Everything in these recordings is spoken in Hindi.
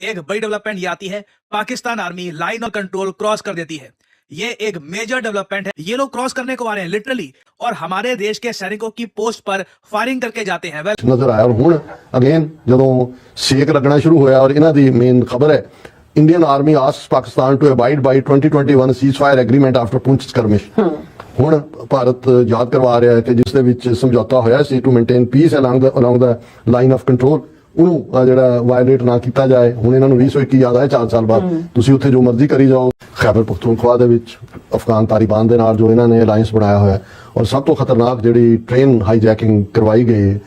एक बड़ी डेवलपमेंट ये आती है, Pakistan army line of control cross कर देती है। ये एक मेजर डेवलपमेंट है। ये लोग क्रॉस करने को आ रहे हैं लिटरली, और हमारे देश के सैनिकों की पोस्ट पर फायरिंग करके जाते हैं। नजर आया। और हुण अगेन जो सेक लगना शुरू होया और इन्हां दी मेन खबर है, Indian army asks Pakistan to abide by 2021 ceasefire agreement after Poonch skirmish। ਹੁਣ ਭਾਰਤ ਯਾਦ ਕਰਵਾ ਰਿਹਾ ਹੈ ਕਿ ਜਿਸ ਦੇ ਵਿੱਚ ਸਮਝੌਤਾ ਹੋਇਆ ਸੀ to maintain peace along the line of control, ਉਹਨੂੰ ਜਿਹੜਾ ਵਾਇਲੇਟ ਨਾ ਕੀਤਾ ਜਾਏ। ਹੁਣ ਇਹਨਾਂ ਨੂੰ 2021 ਯਾਦ ਆਇਆ 4 ਸਾਲ ਬਾਅਦ, ਤੁਸੀਂ ਉੱਥੇ ਜੋ ਮਰਜ਼ੀ ਕਰੀ ਜਾਓ। ਖੈਬਰ ਪਖਤੂਨਖਵਾ ਦੇ ਵਿੱਚ ਅਫਗਾਨ ਤਾਲਿਬਾਨ ਦੇ ਨਾਲ ਜੋ ਇਹਨਾਂ ਨੇ ਅਲਾਈਅੰਸ ਬਣਾਇਆ ਹੋਇਆ, ਔਰ ਸਭ ਤੋਂ ਖਤਰਨਾਕ ਜਿਹੜੀ ਟ੍ਰੇਨ ਹਾਈਜੈਕਿੰਗ ਕਰਵਾਈ ਗਈ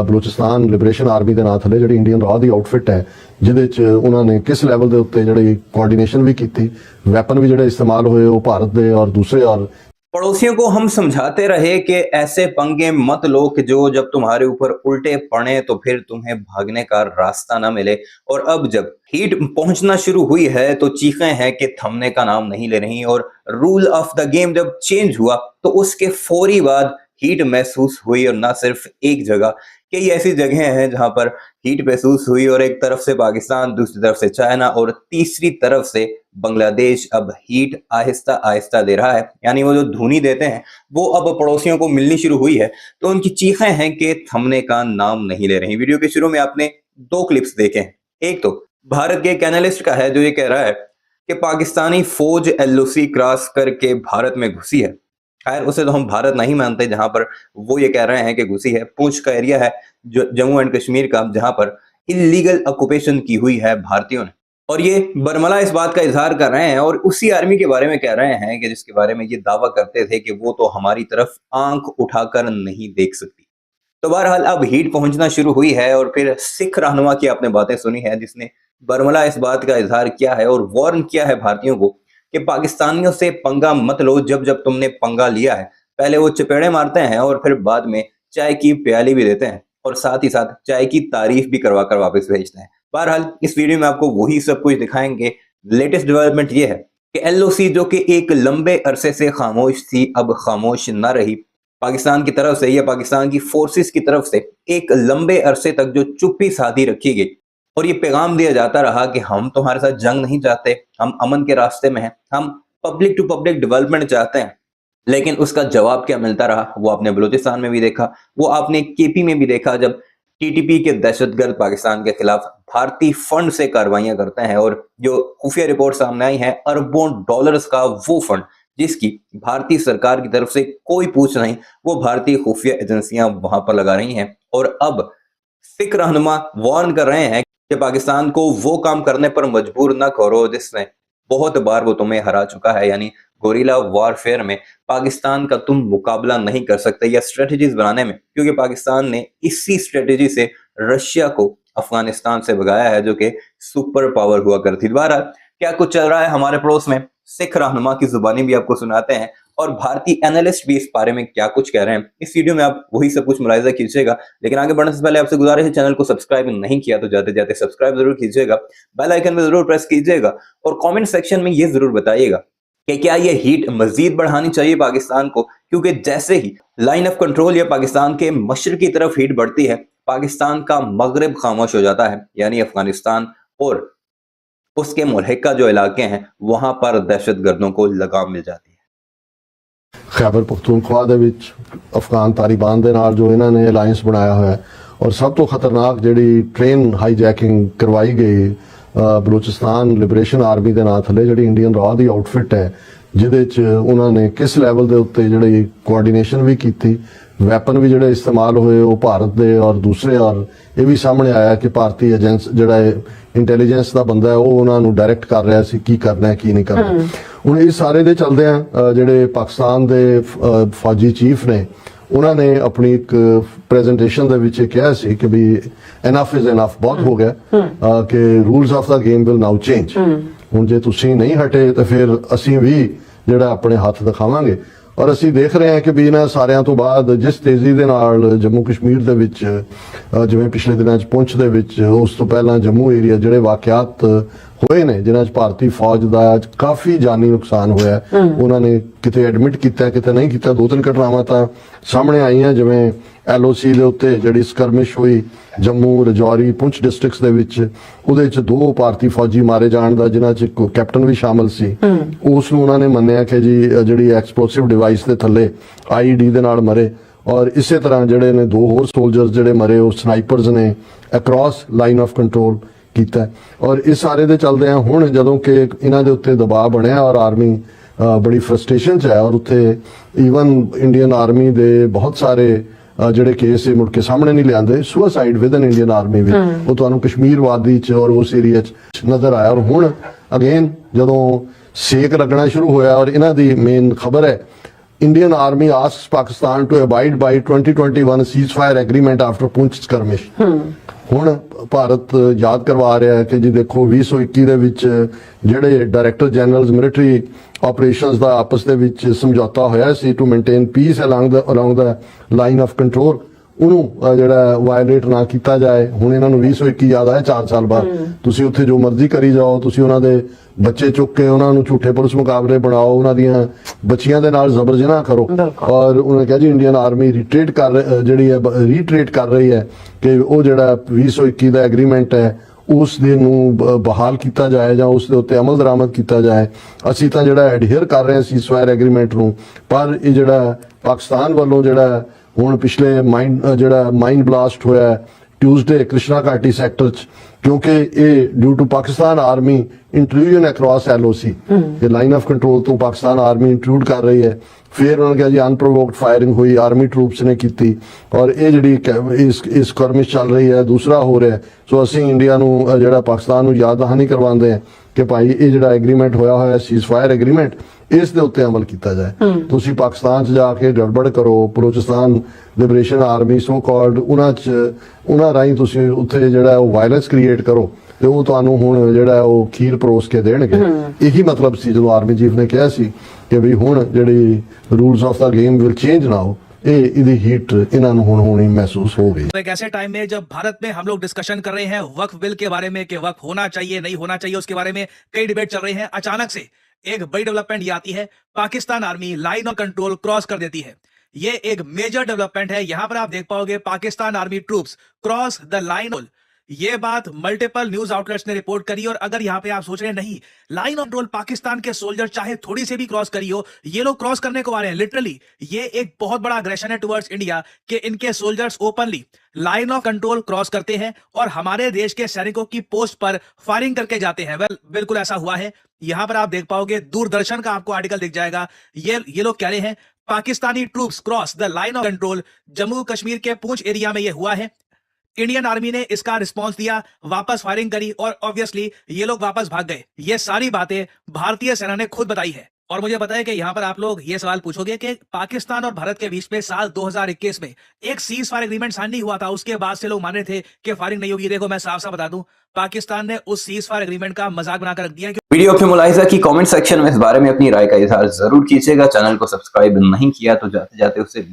ਬਲੋਚਿਸਤਾਨ ਲਿਬਰੇਸ਼ਨ ਆਰਮੀ ਦੇ ਨਾਂ ਥੱਲੇ, ਜਿਹੜੀ ਇੰਡੀਅਨ ਰਾਹ ਦੀ ਆਊਟਫਿਟ ਹੈ, ਜਿਹਦੇ 'ਚ ਉਹਨਾਂ ਨੇ ਕਿਸ ਲੈਵਲ ਦੇ ਉੱਤੇ ਜਿਹੜੀ ਕੋਆਰਡੀਨੇਸ਼ਨ ਵੀ ਕੀਤੀ, ਵੈਪਨ ਵੀ ਜਿਹੜੇ ਇਸਤੇਮਾਲ ਹੋਏ ਉਹ ਭਾਰਤ ਦੇ ਔਰ ਦੂਸਰੇ ਔਰ पड़ोसियों को हम समझाते रहे कि ऐसे पंगे मत लो कि जो जब तुम्हारे ऊपर उल्टे पड़े तो फिर तुम्हें भागने का रास्ता ना मिले। और अब जब हीट पहुंचना शुरू हुई है तो चीखें हैं कि थमने का नाम नहीं ले रही। और रूल ऑफ द गेम जब चेंज हुआ तो उसके फौरी बाद हीट महसूस हुई, और ना सिर्फ एक जगह, कई ऐसी जगह हैं जहां पर हीट महसूस हुई। और एक तरफ से पाकिस्तान, दूसरी तरफ से चाइना और तीसरी तरफ से बांग्लादेश अब हीट आहिस्ता आहिस्ता दे रहा है। यानी वो जो धुनी देते हैं वो अब पड़ोसियों को मिलनी शुरू हुई है, तो उनकी चीखें हैं कि थमने का नाम नहीं ले रही। वीडियो के शुरू में आपने 2 क्लिप्स देखे हैं। एक तो भारत के एक एनालिस्ट का है जो ये कह रहा है कि पाकिस्तानी फौज LOC क्रॉस करके भारत में घुसी है। खैर, उसे तो हम भारत नहीं मानते जहां पर वो ये कह रहे हैं कि घुसी है। पूंछ का एरिया है जो जम्मू एंड कश्मीर का, जहां पर इलीगल ऑक्यूपेशन की हुई है भारतीयों ने। और ये बरमला इस बात का इजहार कर रहे हैं और उसी आर्मी के बारे में कह रहे हैं कि जिसके बारे में ये दावा करते थे कि वो तो हमारी तरफ आंख उठाकर नहीं देख सकती। तो बहरहाल अब हीट पहुंचना शुरू हुई है। और फिर सिख रहनुमा की आपने बातें सुनी है जिसने बरमला इस बात का इजहार किया है और वार्न किया है भारतीयों को कि पाकिस्तानियों से पंगा मत लो। जब जब तुमने पंगा लिया है, पहले वो चपेड़े मारते हैं और फिर बाद में चाय की प्याली भी देते हैं, और साथ ही साथ चाय की तारीफ भी करवा कर वापस भेजते हैं। बहरहाल इस वीडियो में आपको वही सब कुछ दिखाएंगे। लेटेस्ट डेवलपमेंट ये है कि LOC जो कि एक लंबे अरसे से खामोश थी, अब खामोश न रही। पाकिस्तान की तरफ से या पाकिस्तान की फोर्सेस की तरफ से एक लंबे अरसे तक जो चुप्पी साधी रखी गई और ये पैगाम दिया जाता रहा कि हम तुम्हारे साथ जंग नहीं चाहते, हम अमन के रास्ते में हैं, हम पब्लिक टू पब्लिक डेवलपमेंट चाहते हैं। लेकिन उसका जवाब क्या मिलता रहा वो आपने बलूचिस्तान में भी देखा, वो आपने KP में भी देखा, जब TTP के दहशतगर्द पाकिस्तान के खिलाफ भारतीय फंड से कार्रवाइयां करते हैं। और जो खुफिया रिपोर्ट सामने आई है, अरबों डॉलर्स का वो फंड जिसकी भारतीय सरकार की तरफ से कोई पूछ नहीं, वो भारतीय खुफिया एजेंसियां वहां पर लगा रही हैं। और अब सिख रहनुमा वार्न कर रहे हैं कि पाकिस्तान को वो काम करने पर मजबूर न करो जिसमें बहुत बार वो तुम्हें हरा चुका है। यानी गोरिल्ला वॉरफेयर में पाकिस्तान का तुम मुकाबला नहीं कर सकते, या स्ट्रेटजीज बनाने में, क्योंकि पाकिस्तान ने इसी स्ट्रेटजी से रशिया को अफगानिस्तान से भगाया है जो कि सुपर पावर हुआ करती। दोबारा क्या कुछ चल रहा है हमारे पड़ोस में, सिख रहनुमा की जुबानी भी आपको सुनाते हैं और भारतीय एनालिस्ट भी इस बारे में क्या कुछ कह रहे हैं। इस वीडियो में आप वही सब कुछ मुलाहिजा कीजिएगा। लेकिन आगे बढ़ने से पहले आपसे गुजारिश है, चैनल को सब्सक्राइब नहीं किया तो जाते जाते सब्सक्राइब जरूर कीजिएगा, बेल आइकन पे जरूर प्रेस कीजिएगा, और कमेंट सेक्शन में ये जरूर बताइएगा कि क्या ये हीट मजीद बढ़ानी चाहिए पाकिस्तान को। क्योंकि जैसे ही लाइन ऑफ कंट्रोल या पाकिस्तान के मशरक की तरफ हीट बढ़ती है, पाकिस्तान का मगरब खामोश हो जाता है। यानी अफगानिस्तान और उसके मुल्हिका जो इलाके हैं वहां पर दहशतगर्दों को लगाम मिल जाती है। ਖੈਬਰ ਪਖਤੂਨਖਵਾ ਦੇ ਵਿੱਚ ਅਫਗਾਨ ਤਾਲਿਬਾਨ ਦੇ ਨਾਲ ਜੋ ਇਹਨਾਂ ਨੇ ਅਲਾਈਅੰਸ ਬਣਾਇਆ ਹੋਇਆ, ਔਰ ਸਭ ਤੋਂ ਖਤਰਨਾਕ ਜਿਹੜੀ ਟ੍ਰੇਨ ਹਾਈਜੈਕਿੰਗ ਕਰਵਾਈ ਗਈ ਬਲੋਚਿਸਤਾਨ ਲਿਬਰੇਸ਼ਨ ਆਰਮੀ ਦੇ ਨਾਂ ਥੱਲੇ, ਜਿਹੜੀ ਇੰਡੀਅਨ ਰਾਹ ਦੀ ਆਊਟਫਿਟ ਹੈ, ਜਿਹਦੇ 'ਚ ਉਹਨਾਂ ਨੇ ਕਿਸ ਲੈਵਲ ਦੇ ਉੱਤੇ ਜਿਹੜੀ ਕੋਆਰਡੀਨੇਸ਼ਨ ਵੀ ਕੀਤੀ, ਵੈਪਨ ਵੀ ਜਿਹੜੇ ਇਸਤੇਮਾਲ ਹੋਏ ਉਹ ਭਾਰਤ ਦੇ ਔਰ ਦੂਸਰੇ। ਔਰ ਇਹ ਵੀ ਸਾਹਮਣੇ ਆਇਆ ਕਿ ਭਾਰਤੀ ਏਜੰਸ ਜਿਹੜਾ ਇੰਟੈਲੀਜੈਂਸ ਦਾ ਬੰਦਾ ਹੈ ਉਹ ਉਹਨਾਂ ਨੂੰ ਡਾਇਰੈਕਟ ਕਰ ਰਿਹਾ ਸੀ ਕੀ ਕਰਨਾ ਹੈ ਕੀ ਨਹੀਂ ਕਰਨਾ। ਹੁਣ ਇਸ ਸਾਰੇ ਦੇ ਚੱਲਦੇ ਆ ਜਿਹੜੇ ਪਾਕਿਸਤਾਨ ਦੇ ਫੌਜੀ ਚੀਫ ਨੇ, ਉਹਨਾਂ ਨੇ ਆਪਣੀ ਇੱਕ ਪ੍ਰੈਜੈਂਟੇਸ਼ਨ ਦੇ ਵਿੱਚ ਕਿਹਾ ਸੀ ਕਿ ਵੀ ਇਨਫ ਇਜ਼ ਇਨਫ, ਬਹੁਤ ਹੋ ਗਿਆ, ਕਿ rules of the game will now change. ਹੁਣ ਜੇ ਤੁਸੀਂ ਨਹੀਂ ਹਟੇ ਤਾਂ ਫਿਰ ਅਸੀਂ ਵੀ ਜਿਹੜਾ ਆਪਣੇ ਹੱਥ ਦਿਖਾਵਾਂਗੇ। ਔਰ ਅਸੀਂ ਦੇਖ ਰਹੇ ਹਾਂ ਕਿ ਵੀ ਇਹਨਾਂ ਸਾਰਿਆਂ ਤੋਂ ਬਾਅਦ ਜਿਸ ਤੇਜ਼ੀ ਦੇ ਨਾਲ ਜੰਮੂ ਕਸ਼ਮੀਰ ਦੇ ਵਿੱਚ, ਜਿਵੇਂ ਪਿਛਲੇ ਦਿਨਾਂ 'ਚ ਪੁੰਛ ਦੇ ਵਿੱਚ, ਉਸ ਤੋਂ ਪਹਿਲਾਂ ਜੰਮੂ ਏਰੀਆ ਜਿਹੜੇ ਵਾਕਿਆਤ ਹੋਏ ਨੇ ਜਿਨ੍ਹਾਂ 'ਚ ਭਾਰਤੀ ਫੌਜ ਦਾ ਕਾਫੀ ਜਾਨੀ ਨੁਕਸਾਨ ਹੋਇਆ ਹੈ। ਉਹਨਾਂ ਨੇ ਕਿਤੇ ਐਡਮਿਟ ਕੀਤਾ ਕਿਤੇ ਨਹੀਂ ਕੀਤਾ। 2-3 ਘਟਨਾਵਾਂ ਤਾਂ ਸਾਹਮਣੇ ਆਈਆਂ, ਜਿਵੇਂ LOC ਦੇ ਉੱਤੇ ਜਿਹੜੀ ਸਕਰਮਿਸ਼ ਹੋਈ ਜੰਮੂ, ਰਜੌਰੀ, ਪੁੰਛ ਡਿਸਟ੍ਰਿਕਟਸ ਦੇ ਵਿੱਚ, ਉਹਦੇ 'ਚ 2 ਭਾਰਤੀ ਫੌਜੀ ਮਾਰੇ ਜਾਣ ਦਾ, ਜਿਨ੍ਹਾਂ 'ਚ ਇੱਕ ਕੈਪਟਨ ਵੀ ਸ਼ਾਮਲ ਸੀ। ਉਸ ਨੂੰ ਉਹਨਾਂ ਨੇ ਮੰਨਿਆ ਕਿ ਜੀ ਜਿਹੜੀ ਐਕਸਪਲੋਸਿਵ ਡਿਵਾਈਸ ਦੇ ਥੱਲੇ IED ਦੇ ਨਾਲ ਮਰੇ। ਔਰ ਇਸੇ ਤਰ੍ਹਾਂ ਜਿਹੜੇ ਨੇ 2 ਹੋਰ ਸੋਲਜਰਸ ਜਿਹੜੇ ਮਰੇ ਉਹ ਸਨਾਈਪਰਸ ਨੇ ਅਕ੍ਰੋਸ ਲਾਈਨ ਆਫ ਕੰਟਰੋਲ ਕੀਤਾ। ਔਰ ਇਸ ਸਾਰੇ ਦੇ ਚੱਲਦੇ ਹੁਣ ਜਦੋਂ ਕਿ ਇਹਨਾਂ ਦੇ ਉੱਤੇ ਦਬਾਅ ਬਣਿਆ ਔਰ ਆਰਮੀ ਬੜੀ ਫਰਸਟ੍ਰੇਸ਼ਨ 'ਚ ਹੈ, ਔਰ ਉੱਥੇ ਈਵਨ ਇੰਡੀਅਨ ਆਰਮੀ ਦੇ ਬਹੁਤ ਸਾਰੇ ਜਿਹੜੇ ਕੇਸ ਮੁੜ ਕੇ ਸਾਹਮਣੇ ਨਹੀਂ ਲਿਆਂਦੇ, suicide with an Indian army ਵੀ, ਉਹ ਤੁਹਾਨੂੰ ਕਸ਼ਮੀਰ ਵਾਦੀ 'ਚ ਔਰ ਉਸ ਏਰੀਆ 'ਚ ਨਜ਼ਰ ਆਇਆ। ਔਰ ਹੁਣ ਅਗੇਨ ਜਦੋਂ ਸੇਕ ਲੱਗਣਾ ਸ਼ੁਰੂ ਹੋਇਆ, ਔਰ ਇਹਨਾਂ ਦੀ ਮੇਨ ਖਬਰ ਹੈ Indian Army asks Pakistan to abide by 2021 ceasefire agreement after Poonch skirmish। ਹੁਣ ਭਾਰਤ ਯਾਦ ਕਰਵਾ ਰਿਹਾ ਹੈ ਕਿ ਜੀ ਦੇਖੋ 2021 ਦੇ ਵਿੱਚ ਜਿਹੜੇ ਡਾਇਰੈਕਟਰ ਜਨਰਲਸ ਮਿਲਟਰੀ ਆਪਰੇਸ਼ਨਸ ਦਾ ਆਪਸ ਦੇ ਵਿੱਚ ਸਮਝੌਤਾ ਹੋਇਆ ਸੀ to maintain peace along the line of control, ਉਹਨੂੰ ਜਿਹੜਾ ਵਾਇਲੇਟ ਨਾ ਕੀਤਾ ਜਾਏ। ਹੁਣ ਇਹਨਾਂ ਨੂੰ 2021 ਯਾਦ ਆਇਆ 4 ਸਾਲ ਬਾਅਦ। ਤੁਸੀਂ ਉੱਥੇ ਜੋ ਮਰਜ਼ੀ ਕਰੀ ਜਾਓ, ਤੁਸੀਂ ਉਹਨਾਂ ਦੇ ਬੱਚੇ ਚੁੱਕ ਕੇ ਉਹਨਾਂ ਨੂੰ ਝੂਠੇ ਪੁਲਿਸ ਮੁਕਾਬਲੇ ਬਣਾਓ, ਉਹਨਾਂ ਦੀਆਂ ਬੱਚੀਆਂ ਦੇ ਨਾਲ ਜ਼ਬਰ ਜਨਾਹ ਕਰੋ। ਔਰ ਉਹਨੇ ਕਿਹਾ ਜੀ ਇੰਡੀਅਨ ਆਰਮੀ ਰੀਟਰੀਟ ਕਰ ਰਹੀ ਹੈ ਕਿ ਉਹ ਜਿਹੜਾ 2021 ਦਾ ਐਗਰੀਮੈਂਟ ਹੈ ਉਸ ਦੇ ਨੂੰ ਬਹਾਲ ਕੀਤਾ ਜਾਏ ਜਾਂ ਉਸ ਦੇ ਉੱਤੇ ਅਮਲ ਦਰਾਮਦ ਕੀਤਾ ਜਾਏ। ਅਸੀਂ ਤਾਂ ਜਿਹੜਾ ਐਡਹੀਅਰ ਕਰ ਰਹੇ ਹਾਂ ਸੀਜ਼ਫਾਇਰ ਐਗਰੀਮੈਂਟ ਨੂੰ, ਪਰ ਇਹ ਜਿਹੜਾ ਪਾਕਿਸਤਾਨ ਵੱਲੋਂ ਜਿਹੜਾ ਹੁਣ ਪਿਛਲੇ ਮਾਈਨ ਬਲਾਸਟ ਹੋਇਆ ਟਿਊਜ਼ਡੇ ਕ੍ਰਿਸ਼ਨਾ ਘਾਟੀ ਸੈਕਟਰ 'ਚ, ਕਿਉਂਕਿ ਇਹ due to Pakistan army intrusion across LOC, ਇਹ ਲਾਈਨ ਆਫ ਕੰਟਰੋਲ ਤੋਂ ਪਾਕਿਸਤਾਨ ਆਰਮੀ ਇੰਟਰੂਡ ਕਰ ਰਹੀ ਹੈ। ਫਿਰ ਉਹਨਾਂ ਨੇ ਕਿਹਾ ਜੀ ਅਨਪ੍ਰੋਵੋਕਡ ਫਾਇਰਿੰਗ ਹੋਈ, ਆਰਮੀ ਟਰੂਪਸ ਨੇ ਕੀਤੀ, ਔਰ ਇਹ ਜਿਹੜੀ ਇਸ ਸਕਰਮਿਸ਼ ਚੱਲ ਰਹੀ ਹੈ ਦੂਸਰਾ ਹੋ ਰਿਹਾ। ਸੋ ਅਸੀਂ ਇੰਡੀਆ ਨੂੰ ਜਿਹੜਾ ਪਾਕਿਸਤਾਨ ਨੂੰ ਯਾਦ ਦਹਾਨੀ ਕਰਵਾਉਂਦੇ ਹਾਂ ਕਿ ਭਾਈ ਇਹ ਜਿਹੜਾ ਐਗਰੀਮੈਂਟ ਹੋਇਆ ਸੀਜ਼ਫਾਇਰ ਐਗਰੀਮੈਂਟ, ਇਸ ਦੇ ਉੱਤੇ ਅਮਲ ਕੀਤਾ ਜਾਏ। ਤੁਸੀਂ ਪਾਕਿਸਤਾਨ 'ਚ ਜਾ ਕੇ ਗੜਬੜ ਕਰੋ, Balochistan liberation army so called ਉਹਨਾਂ ਰਾਹੀਂ ਤੁਸੀਂ ਉੱਥੇ ਜਿਹੜਾ ਉਹ ਵਾਇਲੈਂਸ ਕ੍ਰੀਏਟ ਕਰੋ ਤੇ ਉਹ ਤੁਹਾਨੂੰ ਹੁਣ ਜਿਹੜਾ ਉਹ ਖੀਰ ਪਰੋਸ ਕੇ ਦੇਣਗੇ। ਇਹੀ ਮਤਲਬ ਸੀ ਜਦੋਂ ਆਰਮੀ ਚੀਫ ਨੇ ਕਿਹਾ ਸੀ ਕਿ ਵੀ ਹੁਣ ਜਿਹੜੀ rules of the game will change now, ਇਹਦੀ ਹੀਟ ਇਹਨਾਂ ਨੂੰ ਹੁਣ ਹੋਣੀ महसूस हो गई। तो एक ऐसे टाइम में जब भारत में हम लोग डिस्कशन कर रहे हैं वक्फ बिल के बारे में कि वक्फ होना चाहिए नहीं होना चाहिए, उसके बारे में कई डिबेट चल रही हैं, अचानक से एक बड़ी डेवलपमेंट ये आती है, Pakistan army line of control cross कर देती है। ये एक मेजर डेवलपमेंट है। यहां पर आप देख पाओगे Pakistan army troops cross the line. ये बात मल्टीपल न्यूज आउटलेट्स ने रिपोर्ट करी। और अगर यहां पे आप सोच रहे हैं नहीं, लाइन ऑफ कंट्रोल पाकिस्तान के सोल्जर चाहे थोड़ी से भी क्रॉस करी हो, ये लोग क्रॉस करने को आ रहे हैं लिटरली, ये एक बहुत बड़ा अग्रेशन है टुवर्ड्स इंडिया कि इनके soldiers openly line of control cross करते हैं और हमारे देश के सैनिकों की पोस्ट पर फायरिंग करके जाते हैं। वेल, बिल्कुल ऐसा हुआ है। यहां पर आप देख पाओगे, दूरदर्शन का आपको आर्टिकल दिख जाएगा। ये लोग कह रहे हैं Pakistani troops cross the line of control. Jammu Kashmir के पूंछ एरिया में यह हुआ है। इंडियन आर्मी ने इसका रिस्पांस दिया, वापस फायरिंग करी और ऑब्वियसली ये लोग वापस भाग गए। ये सारी बातें भारतीय सेना ने खुद बताई है। और मुझे पता है कि यहाँ पर आप लोग ये सवाल पूछोगे कि पाकिस्तान और भारत के बीच में साल 2021 में एक सीज फायर एग्रीमेंट साइन नहीं हुआ था, उसके बाद से लोग मान रहे थे कि फायरिंग नहीं होगी। देखो मैं साफ साफ बता दूं, पाकिस्तान ने उस सीज फायर एग्रीमेंट का मजाक बनाकर रख दिया। वीडियो के मुलाहिजा की कमेंट सेक्शन में इस बारे में अपनी राय का इजहार जरूर कीजिएगा। चैनल को सब्सक्राइब नहीं किया तो जाते जाते उसे